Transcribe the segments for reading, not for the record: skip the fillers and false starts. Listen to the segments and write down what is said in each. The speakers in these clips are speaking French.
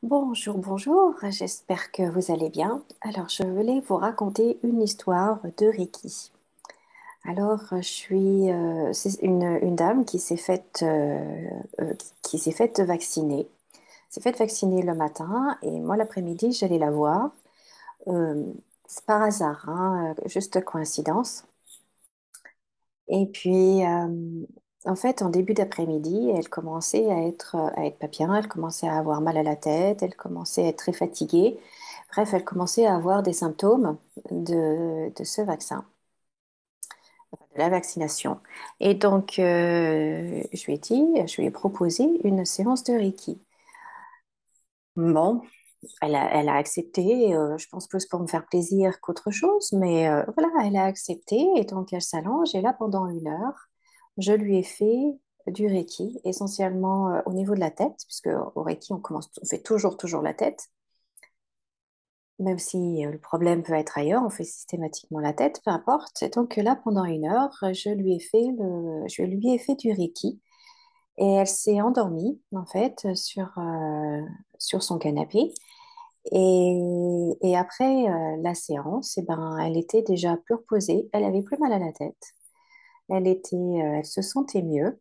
Bonjour, bonjour, j'espère que vous allez bien. Alors, je voulais vous raconter une histoire de Reiki. Alors, c'est une dame qui s'est qui s'est faite vacciner. S'est faite vacciner le matin et moi, l'après-midi, j'allais la voir. Euh, c'est par hasard, hein, juste coïncidence. Et puis, en fait, en début d'après-midi, elle commençait à être pas bien, elle commençait à avoir mal à la tête, elle commençait à être très fatiguée. Bref, elle commençait à avoir des symptômes de ce vaccin, de la vaccination. Et donc, je lui ai proposé une séance de Reiki. Bon, elle a accepté, je pense plus pour me faire plaisir qu'autre chose, mais voilà, elle a accepté et donc elle s'allonge et là pendant 1 heure, je lui ai fait du Reiki, essentiellement au niveau de la tête, puisque au Reiki on fait toujours la tête, même si le problème peut être ailleurs, on fait systématiquement la tête, peu importe. Et donc là pendant 1 heure, je lui ai fait du Reiki et elle s'est endormie en fait sur son canapé. Et après la séance, eh ben, elle était déjà plus reposée, elle avait plus mal à la tête, elle se sentait mieux.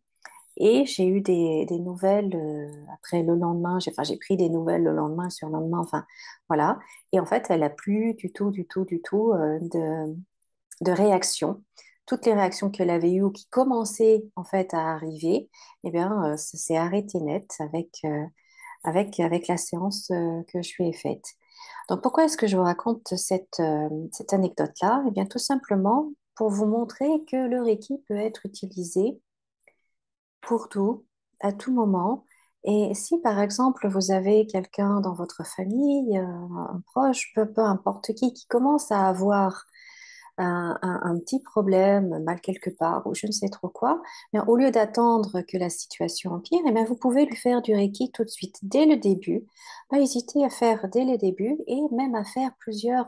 Et j'ai eu des nouvelles après le lendemain, j'ai pris des nouvelles le lendemain, sur le lendemain, enfin voilà. Et en fait, elle a plus du tout de réaction. Toutes les réactions qu'elle avait eues ou qui commençaient en fait à arriver, eh bien, ça s'est arrêté net avec la séance que je lui ai faite. Donc, pourquoi est-ce que je vous raconte cette anecdote-là? Eh bien, tout simplement pour vous montrer que le Reiki peut être utilisé pour tout, à tout moment. Et si, par exemple, vous avez quelqu'un dans votre famille, un proche, peu importe qui commence à avoir un petit problème, mal quelque part, ou je ne sais trop quoi, mais au lieu d'attendre que la situation empire, eh bien, vous pouvez lui faire du Reiki tout de suite, dès le début. Pas hésiter à faire dès le début et même à faire plusieurs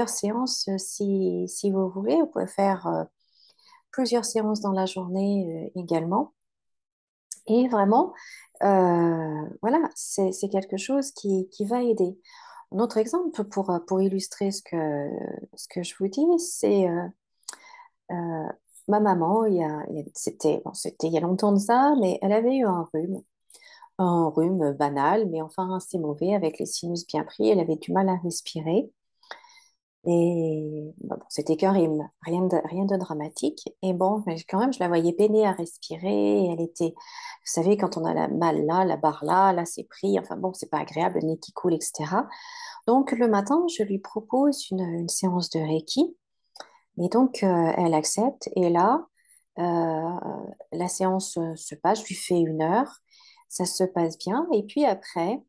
séances si vous voulez. Vous pouvez faire plusieurs séances dans la journée également. Et vraiment, voilà, c'est quelque chose qui va aider. Un autre exemple pour illustrer ce que je vous dis, c'est euh, ma maman, c'était il y a longtemps de ça, mais elle avait eu un rhume banal, mais enfin assez mauvais, avec les sinus bien pris, elle avait du mal à respirer. Et bon, c'était qu'un rhume, rien de dramatique. Et bon, mais quand même, je la voyais peiner à respirer. Elle était, vous savez, quand on a la mal là, la barre là, là c'est pris. Enfin bon, c'est pas agréable, le nez qui coule, etc. Donc le matin, je lui propose une séance de Reiki. Et donc elle accepte. Et là, la séance se passe. Je lui fais 1 heure. Ça se passe bien. Et puis après,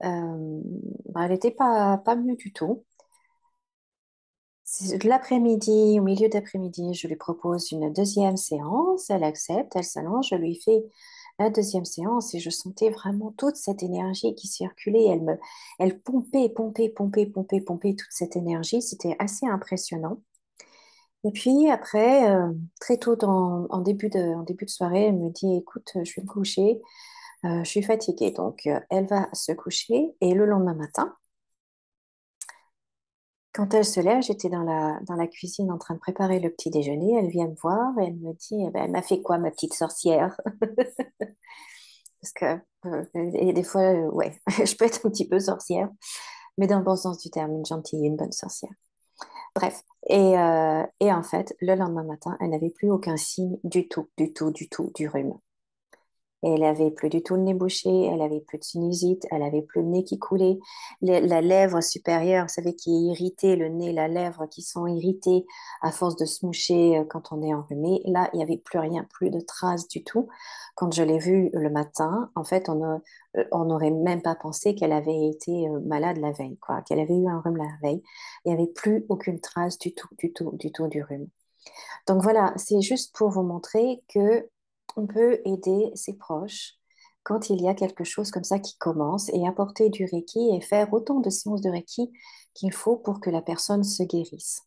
bah, elle n'était pas mieux du tout. L'après-midi, au milieu d'après-midi, je lui propose une deuxième séance. Elle accepte, elle s'allonge, je lui fais la deuxième séance et je sentais vraiment toute cette énergie qui circulait. Elle pompait toute cette énergie. C'était assez impressionnant. Et puis après, très tôt en début de soirée, elle me dit, écoute, je vais me coucher, je suis fatiguée. Donc, elle va se coucher et le lendemain matin, quand elle se lève, j'étais dans la cuisine en train de préparer le petit déjeuner. Elle vient me voir et elle me dit, eh ben, elle m'a fait quoi, ma petite sorcière? Parce que et des fois, ouais, je peux être un petit peu sorcière, mais dans le bon sens du terme, une gentille, une bonne sorcière. Bref, et en fait, le lendemain matin, elle n'avait plus aucun signe du tout du rhume. Et elle avait plus du tout le nez bouché, elle avait plus de sinusite, elle avait plus le nez qui coulait, la lèvre supérieure, vous savez, qui est irritée, le nez, la lèvre qui sont irritées à force de se moucher quand on est enrhumé. Là, il n'y avait plus rien, plus de traces du tout. Quand je l'ai vue le matin, en fait, on n'aurait même pas pensé qu'elle avait été malade la veille, quoi, qu'elle avait eu un rhume la veille. Il n'y avait plus aucune trace du tout du rhume. Donc voilà, c'est juste pour vous montrer que on peut aider ses proches quand il y a quelque chose comme ça qui commence et apporter du Reiki et faire autant de séances de Reiki qu'il faut pour que la personne se guérisse.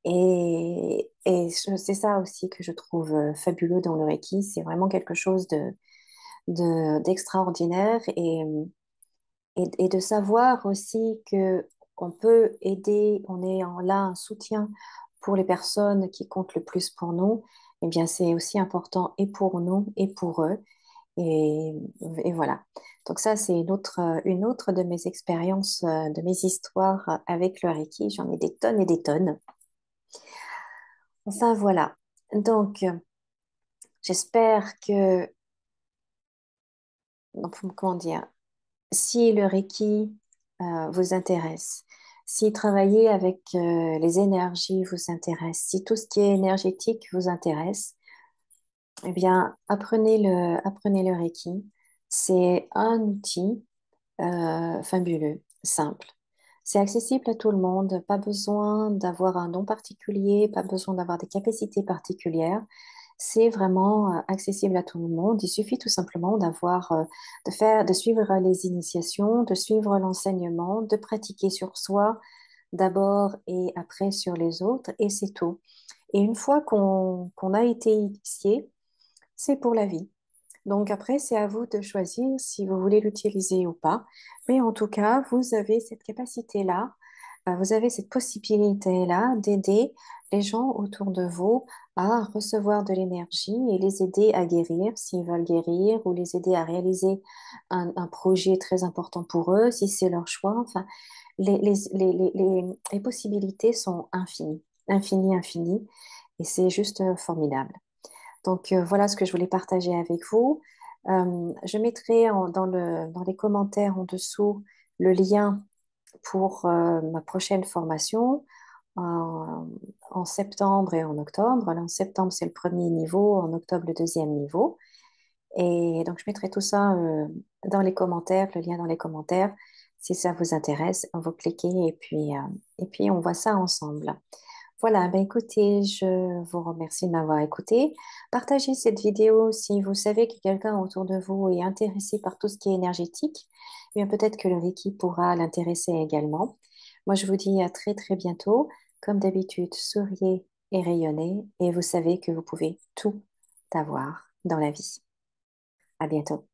C'est ça aussi que je trouve fabuleux dans le Reiki, c'est vraiment quelque chose d'extraordinaire et de savoir aussi que on peut aider, là un soutien pour les personnes qui comptent le plus pour nous, eh bien c'est aussi important et pour nous et pour eux. Et, et voilà. Donc ça, c'est une autre de mes expériences, de mes histoires avec le Reiki. J'en ai des tonnes et des tonnes. Enfin, voilà. Donc, j'espère que, donc, comment dire, si le Reiki vous intéresse, si travailler avec les énergies vous intéresse, si tout ce qui est énergétique vous intéresse, eh bien, apprenez le Reiki. C'est un outil fabuleux, simple. C'est accessible à tout le monde, pas besoin d'avoir un don particulier, pas besoin d'avoir des capacités particulières. C'est vraiment accessible à tout le monde. Il suffit tout simplement de suivre les initiations, de suivre l'enseignement, de pratiquer sur soi d'abord et après sur les autres, et c'est tout. Et une fois qu'on a été initié, c'est pour la vie. Donc après, c'est à vous de choisir si vous voulez l'utiliser ou pas. Mais en tout cas, vous avez cette capacité-là, vous avez cette possibilité-là d'aider les gens autour de vous à recevoir de l'énergie et les aider à guérir s'ils veulent guérir ou les aider à réaliser un projet très important pour eux si c'est leur choix. Enfin, les possibilités sont infinies, infinies, infinies. Et c'est juste formidable. Donc voilà ce que je voulais partager avec vous. Je mettrai dans les commentaires en dessous le lien pour ma prochaine formation en, en septembre et en octobre. Alors, en septembre, c'est le premier niveau, en octobre, le deuxième niveau. Et donc, je mettrai tout ça dans les commentaires, le lien dans les commentaires. Si ça vous intéresse, vous cliquez et puis on voit ça ensemble. Voilà, ben écoutez, je vous remercie de m'avoir écouté. Partagez cette vidéo si vous savez que quelqu'un autour de vous est intéressé par tout ce qui est énergétique. Eh bien, peut-être que le Reiki pourra l'intéresser également. Moi, je vous dis à très très bientôt. Comme d'habitude, souriez et rayonnez et vous savez que vous pouvez tout avoir dans la vie. À bientôt.